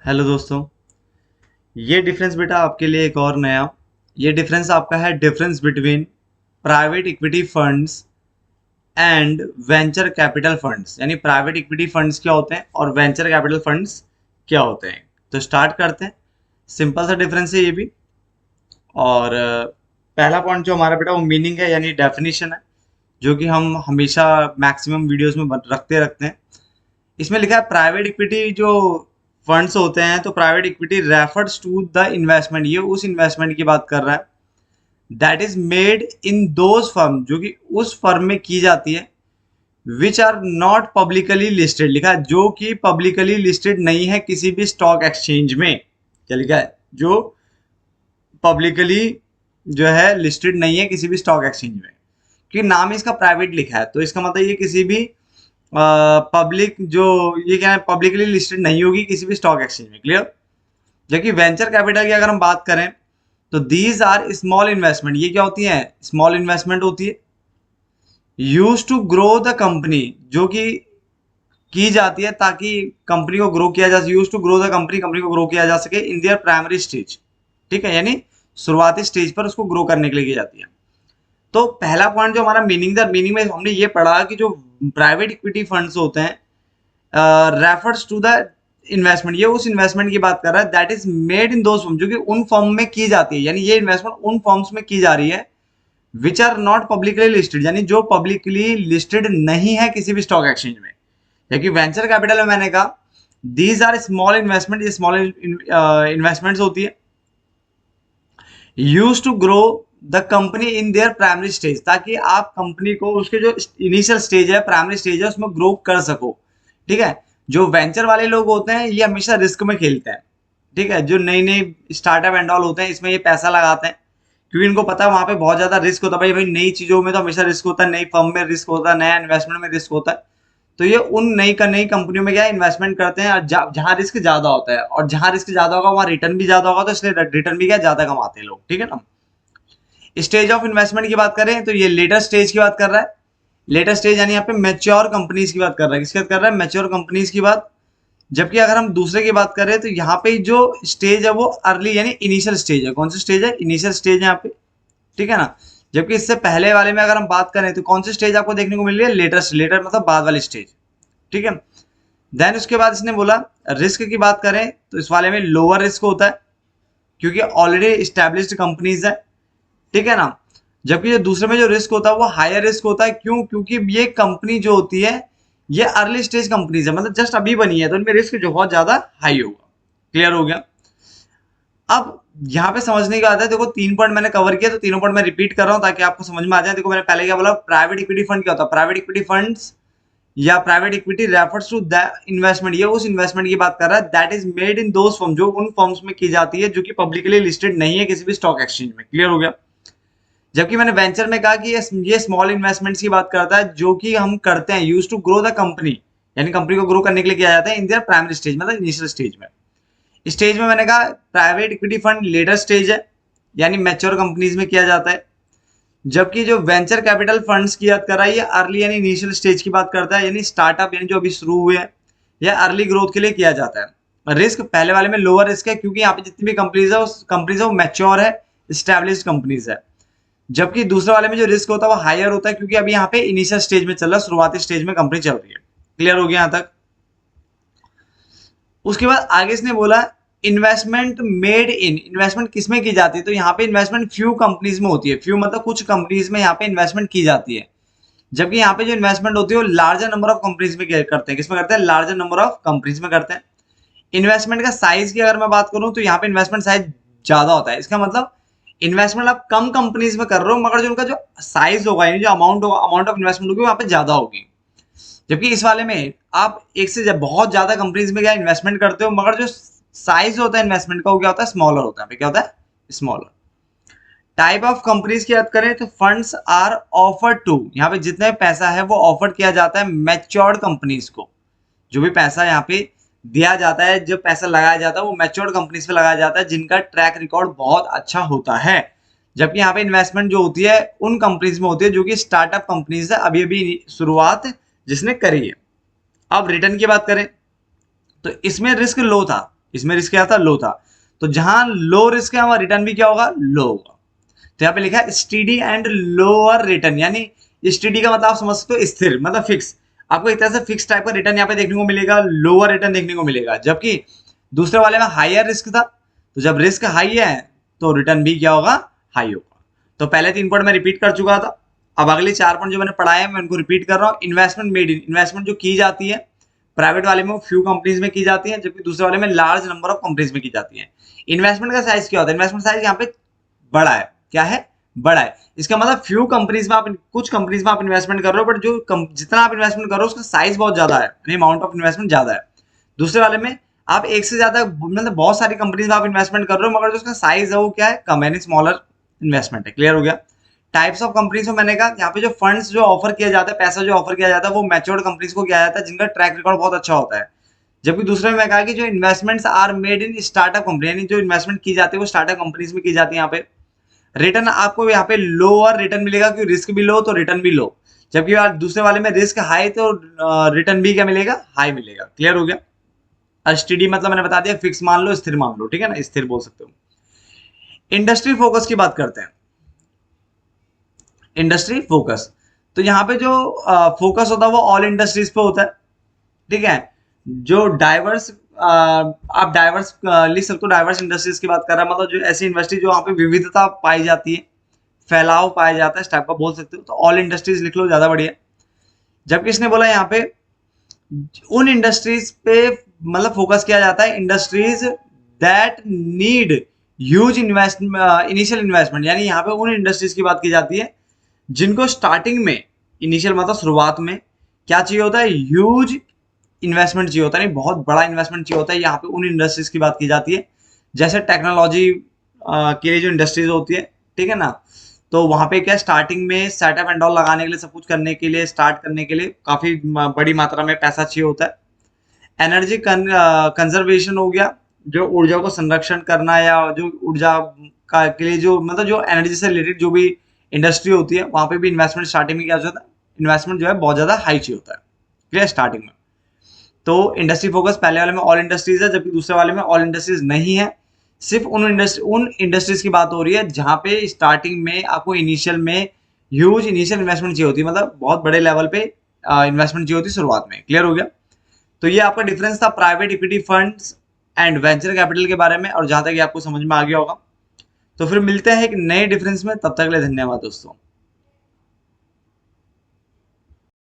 Hello दोस्तों। ये difference बेटा आपके लिए एक और नया। ये डिफरेंस आपका है difference between private equity funds and venture capital funds. यानी प्राइवेट इक्विटी फंड्स क्या होते हैं और वेंचर कैपिटल फंड्स क्या होते हैं। तो स्टार्ट करते हैं। सिंपल सा डिफरेंस है ये भी। और पहला पॉइंट जो हमारा बेटा वो मीनिंग है यानी डेफिनेशन है, जो कि हम हमेशा मैक्सिमम वीडियोस में रखते हैं। इसमें लिखा है प्राइवेट इक्विटी जो फंड्स होते हैं, तो private equity refers to the investment, ये उस इन्वेस्टमेंट की बात कर रहा है that is made in those firm, जो कि उस फर्म में की जाती है which are not publicly listed. लिखा है जो कि पब्लिकली लिस्टेड नहीं है किसी भी स्टॉक एक्सचेंज में। क्या लिखा है? जो पब्लिकली जो है लिस्टेड नहीं है किसी भी स्टॉक एक्सचेंज में, क्योंकि नाम इसका प्राइवेट लिखा है, तो इसका मतलब ये किसी भी पब्लिक जो ये क्या है पब्लिकली लिस्टेड नहीं होगी किसी भी स्टॉक एक्सचेंज में। क्लियर? जबकि वेंचर कैपिटल की अगर हम बात करें तो दीज आर स्मॉल इन्वेस्टमेंट। ये क्या होती है? स्मॉल इन्वेस्टमेंट होती है। Use to grow the company, जो कि की जाती है ताकि कंपनी को ग्रो किया जा सके। Use to grow the company, company को ग्रो किया जा सके इन दियर प्राइमरी स्टेज। ठीक है, यानी शुरुआती स्टेज पर उसको ग्रो करने के लिए की जाती है। तो पहला पॉइंट जो हमारा मीनिंग था, मीनिंग में हमने ये पढ़ा कि जो प्राइवेट इक्विटी फंड्स होते हैं रेफर्स टू द इन्वेस्टमेंट, ये उस इन्वेस्टमेंट की बात कर रहा है that is made in those firm, जो कि उन फर्म में की जाती है। यानी ये इन्वेस्टमेंट उन फर्म्स में की जा रही है which are not publicly listed, यानी जो पब्लिकली लिस्टेड नहीं है किसी भी स्टॉक एक्सचेंज में। जबकि वेंचर कैपिटल में मैंने कहा दीज आर स्मॉल इन्वेस्टमेंट, ये स्मॉल इन्वेस्टमेंट्स होती है। Use to grow the company in their primary stage, ताकि आप कंपनी को उसके जो इनिशियल स्टेज है, प्राइमरी स्टेज है, उसमें ग्रो कर सको। ठीक है? जो वेंचर वाले लोग होते हैं ये हमेशा रिस्क में खेलते हैं। ठीक है? जो नई नई स्टार्टअप एंड ऑल होते हैं इसमें ये पैसा लगाते हैं, क्योंकि इनको पता है वहां पे बहुत ज्यादा रिस्क होता है। भाई भाई नई चीजों में तो हमेशा रिस्क होता है, नई फर्म में रिस्क होता है, नया इन्वेस्टमेंट में रिस्क होता है। तो ये उन नई कंपनियों में क्या इन्वेस्टमेंट करते हैं जहां रिस्क ज्यादा होता है, और जहां रिस्क ज्यादा होगा वहां रिटर्न भी ज्यादा होगा, तो इसलिए रिटर्न भी क्या ज्यादा कमाते हैं लोग। ठीक है ना? स्टेज ऑफ इन्वेस्टमेंट की बात करें तो ये लेटर स्टेज की बात कर रहा है। लेटर स्टेज यानी यहाँ पे मैच्योर कंपनीज की बात कर रहा है। किसकी बात कर रहा है? मैच्योर कंपनीज की बात। जबकि अगर हम दूसरे की बात करें तो यहाँ पे जो स्टेज है वो अर्ली यानी इनिशियल स्टेज है। कौन सी स्टेज है? इनिशियल स्टेज है यहाँ पे। ठीक है ना? जबकि इससे पहले वाले में अगर हम बात करें तो कौन सी स्टेज आपको देखने को मिल रही है? लेटर। लेटर मतलब बाद वाली स्टेज। ठीक है? देन उसके बाद इसने बोला रिस्क की बात करें तो इस वाले में लोअर रिस्क होता है, क्योंकि ऑलरेडी स्टैब्लिश्ड कंपनीज है। ठीक है ना? जबकि जो दूसरे में जो रिस्क होता है वो हायर रिस्क होता है। क्यों? क्योंकि ये कंपनी जो होती है ये अर्ली स्टेज कंपनीज है, मतलब जस्ट अभी बनी है, तो इनमें रिस्क जो बहुत ज्यादा हाई होगा। क्लियर हो गया? अब यहाँ पे समझने की बात है, देखो 3 पॉइंट मैंने कवर किया, तो तीनों पॉइंट मैं रिपीट कर रहा हूँ ताकि आपको समझ में आ जाए। देखो मैंने पहले क्या बोला, प्राइवेट इक्विटी फंड क्या होता है? प्राइवेट इक्विटी फंड्स या private equity refers to the investment, ये उस इन्वेस्टमेंट की बात कर रहा है that is made in those firm, जो उन फर्म्स में की जाती है जो कि पब्लिकली लिस्टेड नहीं है किसी भी स्टॉक एक्सचेंज में। क्लियर हो गया? जबकि मैंने वेंचर में कहा कि ये स्मॉल इन्वेस्टमेंट्स की बात करता है जो कि हम करते हैं use to grow the company, यानी कंपनी को ग्रो करने के लिए किया जाता है इन देयर प्राइमरी स्टेज, मतलब इनिशियल स्टेज में। स्टेज में मैंने कहा private equity fund later stage है, यानी मैच्योर कंपनीज में किया जाता है। जबकि जो वेंचर कैपिटल फंड्स की बात कर रहा है ये अर्ली यानी इनिशियल स्टेज की बात करता है, यानी स्टार्टअप यानी जो अभी शुरू हुए हैं, या अर्ली ग्रोथ के लिए किया जाता है। रिस्क पहले वाले में लोअर रिस्क है, क्योंकि यहाँ पे जितनी भी कंपनीज है वो मैच्योर है, स्टैब्लिश्ड कंपनीज है। जबकि दूसरे वाले में जो रिस्क होता है वो हायर होता है, क्योंकि अभी यहाँ पे इनिशियल स्टेज में चल रहा है, शुरुआती स्टेज में कंपनी चल रही है। क्लियर हो गया यहाँ तक? उसके बाद आगे इसने बोला इन्वेस्टमेंट मेड इन, इन्वेस्टमेंट किसमें की जाती है? तो यहाँ पे इन्वेस्टमेंट फ्यू कंपनीज में होती है। फ्यू मतलब कुछ कंपनीज में यहाँ पे इन्वेस्टमेंट की जाती है। जबकि यहाँ पे जो इन्वेस्टमेंट होती है वो लार्जर नंबर ऑफ कंपनीज में करते हैं। किसमें करते हैं? लार्जर नंबर ऑफ कंपनीज में करते हैं। इन्वेस्टमेंट का साइज की अगर मैं बात करूं तो यहाँ पे इन्वेस्टमेंट साइज ज्यादा होता है। इसका मतलब इन्वेस्टमेंट आप कम कंपनीज में कर रहे हो, मगर जो उनका जो साइज होगा यानी जो अमाउंट होगा, अमाउंट ऑफ इन्वेस्टमेंट होगी वहां पे ज्यादा होगी। जबकि इस वाले में आप एक से बहुत ज्यादा कंपनीज में क्या इन्वेस्टमेंट करते हो, मगर जो साइज होता है इन्वेस्टमेंट का वो क्या होता है? स्मॉलर होता है। क्या होता है? स्मॉलर। टाइप ऑफ कंपनीज की बात करें तो फंड्स आर ऑफर्ड टू, यहाँ पे जितने पैसा है वो ऑफर किया जाता है मैच्योर्ड कंपनीज को। जो भी पैसा यहाँ पे दिया जाता है, जो पैसा लगाया जाता है वो मैच्योर्ड कंपनीज पे लगाया जाता है जिनका ट्रैक रिकॉर्ड बहुत अच्छा होता है। जबकि यहाँ पे इन्वेस्टमेंट जो होती है उन कंपनीज में होती है जो कि स्टार्टअप कंपनीज है, अभी अभी शुरुआत जिसने करी है। अब रिटर्न की बात करें तो इसमें रिस्क लो था, इसमें रिस्क क्या था, लो था। तो जहां लो रिस्क है वहां रिटर्न भी क्या होगा, लो होगा। तो यहाँ पे लिखा है स्टीडी एंड लोअर रिटर्न, यानी स्टीडी का मतलब आप समझ सकते हो स्थिर, मतलब फिक्स। आपको एक तरह से फिक्स टाइप का रिटर्न यहाँ पे देखने को मिलेगा, लोअर रिटर्न देखने को मिलेगा। जबकि दूसरे वाले में हायर रिस्क था, तो जब रिस्क हाई है तो रिटर्न भी क्या होगा, हाई होगा। तो पहले 3 पॉइंट मैं रिपीट कर चुका था, अब अगले 4 पॉइंट जो मैंने पढ़ाए हैं मैं उनको रिपीट कर रहा हूँ। इन्वेस्टमेंट मेड इन, इन्वेस्टमेंट जो की जाती है प्राइवेट वाले में फ्यू कंपनीज में की जाती है, जबकि दूसरे वाले में लार्ज नंबर ऑफ कंपनीज में की जाती है। इन्वेस्टमेंट का साइज क्या होता है, इन्वेस्टमेंट साइज यहाँ पे बड़ा है, क्या है, बड़ा है। इसका मतलब फ्यू कंपनीज में आप, कुछ कंपनीज में आप इन्वेस्टमेंट कर रहे हो, बट जो जितना आप इन्वेस्टमेंट कर रहे हो उसका साइज बहुत ज्यादा है, यानी अमाउंट ऑफ इन्वेस्टमेंट ज्यादा है। दूसरे वाले में आप एक से ज्यादा, मतलब बहुत सारी कंपनीज में आप इन्वेस्टमेंट कर रहे हो, मगर जो उसका साइज है वो क्या है, कम, यानी स्मॉलर इन्वेस्टमेंट है। क्लियर हो गया। टाइप्स ऑफ कंपनीज में मैंने कहा यहाँ पे जो फंड्स जो ऑफर किया जाता है, पैसा जो ऑफर किया जाता है वो मैच्योर्ड कंपनीज को किया जाता है जिनका ट्रैक रिकॉर्ड बहुत अच्छा होता है। जबकि दूसरे में मैं कहा कि जो investments are made in startup company, यानी जो इन्वेस्टमेंट की जाती है वो स्टार्टअप कंपनीज में की जाती है। यहाँ पे रिटर्न आपको यहाँ पे लोअर रिटर्न मिलेगा, क्योंकि रिस्क भी लो तो रिटर्न भी लो। जबकि दूसरे वाले में रिस्क हाई तो रिटर्न भी क्या मिलेगा, हाई मिलेगा। क्लियर हो गया। एसटीडी मतलब मैंने बता दिया, फिक्स मान लो, स्थिर मान लो, ठीक है ना, स्थिर बोल सकते हो। इंडस्ट्री फोकस की बात करते हैं। इंडस्ट्री फोकस, तो यहाँ पे जो फोकस होता है वो ऑल इंडस्ट्रीज पे होता है, ठीक है। जो डाइवर्स, आप डाइवर्स लिख सकते हो, डाइवर्स इंडस्ट्रीज की बात कर रहा है, मतलब जो ऐसी इंडस्ट्री जो वहाँ पे विविधता पाई जाती है, फैलाव पाया जाता है, इस टाइप का बोल सकते हो। तो ऑल इंडस्ट्रीज लिख लो, ज्यादा बढ़िया। जबकि इसने बोला यहाँ पे उन इंडस्ट्रीज पे मतलब फोकस किया जाता है, industries that need huge investment, initial investment, यानी यहाँ पे उन इंडस्ट्रीज की बात की जाती है जिनको स्टार्टिंग में, इनिशियल मतलब शुरुआत में क्या चाहिए होता है, ह्यूज इन्वेस्टमेंट चाहिए होता है, नहीं बहुत बड़ा इन्वेस्टमेंट चाहिए होता है। यहाँ पे उन इंडस्ट्रीज की बात की जाती है जैसे टेक्नोलॉजी के लिए जो इंडस्ट्रीज होती है, ठीक है ना। तो वहां पे क्या, स्टार्टिंग में सेटअप एंड ऑल लगाने के लिए, सब कुछ करने के लिए, स्टार्ट करने के लिए काफी बड़ी मात्रा में पैसा चाहिए होता है। एनर्जी कंजर्वेशन हो गया, जो ऊर्जा को संरक्षण करना, या जो ऊर्जा का के लिए जो मतलब जो एनर्जी से रिलेटेड जो भी इंडस्ट्री होती है वहां पे भी इन्वेस्टमेंट स्टार्टिंग में क्या होता है, इन्वेस्टमेंट जो है बहुत ज्यादा हाई चाहिए होता है। क्लियर, स्टार्टिंग में। तो इंडस्ट्री फोकस पहले वाले में ऑल इंडस्ट्रीज है, जबकि दूसरे वाले में ऑल इंडस्ट्रीज नहीं है। सिर्फ उन इंडस्ट्रीज की बात हो रही है जहां पे स्टार्टिंग में आपको इनिशियल में ह्यूज इनिशियल इन्वेस्टमेंट चाहिए होती है, मतलब बहुत बड़े लेवल पे इन्वेस्टमेंट चाहिए होती है शुरुआत में। क्लियर हो गया। तो ये आपका डिफरेंस था private equity funds and venture capital के बारे में, और जहां तक ये आपको समझ में आ गया होगा। तो फिर मिलते हैं एक नए डिफरेंस में, तब तक के लिए धन्यवाद दोस्तों।